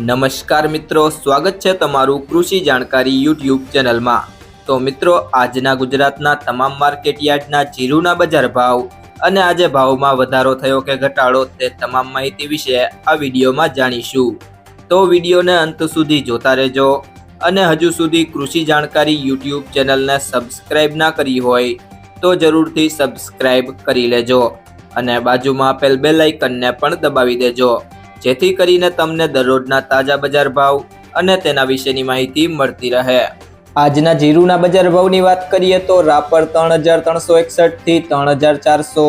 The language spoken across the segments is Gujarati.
નમસ્કાર મિત્રો, સ્વાગત છે તમારું કૃષિ જાણકારી યુટ્યુબ ચેનલમાં। તો મિત્રો, આજના ગુજરાતના તમામ માર્કેટ યાર્ડના જીરુના બજાર ભાવ અને આજે ભાવમાં વધારો થયો કે ઘટાડો તે તમામ માહિતી વિશે આ વિડીયોમાં જાણીશું। તો વિડીયોને અંત સુધી જોતા રહેજો અને હજુ સુધી કૃષિ જાણકારી યુટ્યુબ ચેનલને સબસ્ક્રાઇબ ના કરી હોય તો જરૂરથી સબસ્ક્રાઇબ કરી લેજો અને બાજુમાં આપેલ બેલ આઇકનને પણ દબાવી દેજો, જેથી કરીને તમને દરરોજના તાજા બજાર ભાવ અને તેના વિશેની માહિતી મળતી રહે। આજના જીરુના બજાર ભાવની વાત કરીએ તો રાપર 3361 થી 3400,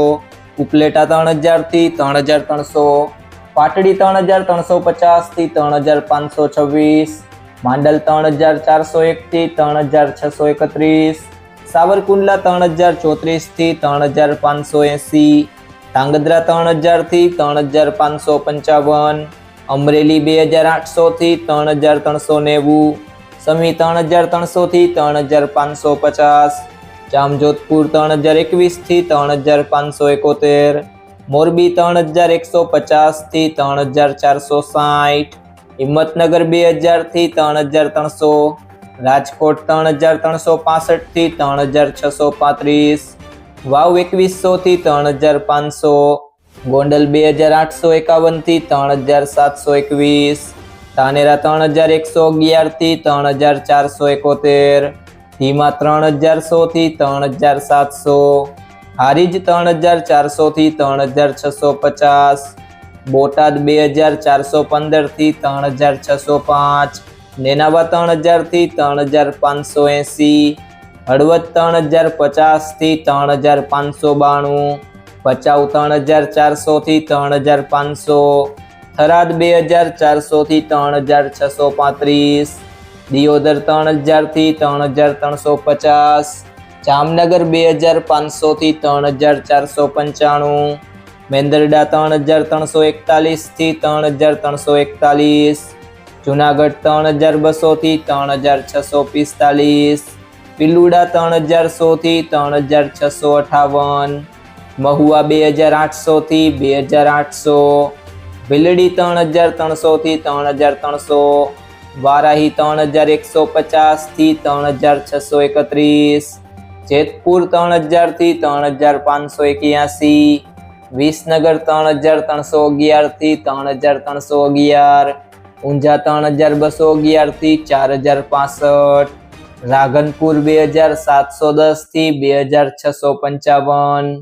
ઉપલેટા 3000 થી 3300, પાટડી 3350 થી 3526, માંડલ 3401 થી 3631, સાવરકુંડલા 3034 થી 3580, ધાંગધ્રા 3000 થી 3555, અમરેલી 2800 થી 3390, સમી 3300 થી 3550, જામજોધપુર 3021 થી 3571, મોરબી 3150 થી 3460, હિંમતનગર 2000 થી 3300, રાજકોટ 3365 થી 3635, વાવ 2100 થી 3500, ગોંડલ 2851 થી 3721, ધાનેરા 3111 થી 3471, ધીમા 3100 થી 3700, હારીજ 3400 થી 3650, બોટાદ 2415 થી 3605, નેનાવા 3000 થી 3580, હળવદ 3050 થી 3592, ભચાઉ 3400 થી 3500, થરાદ 2400 થી 3635, દિયોદર 3000 થી 3350, જામનગર 2500 થી 3495, મેંદરડા 3341 થી 3341, જુનાગઢ 3200 થી 3645, પિલુડા 3100 થી 3658, મહુવા 2800 થી 2800, ભીલડી 3300 થી 3300, વારાહી 3150 થી 3631, જેતપુર 3000 થી 3581, વિસનગર 3311 થી 3311, ઊંઝા 3211 થી 4065, રાધનપુર 2710 થી 2655,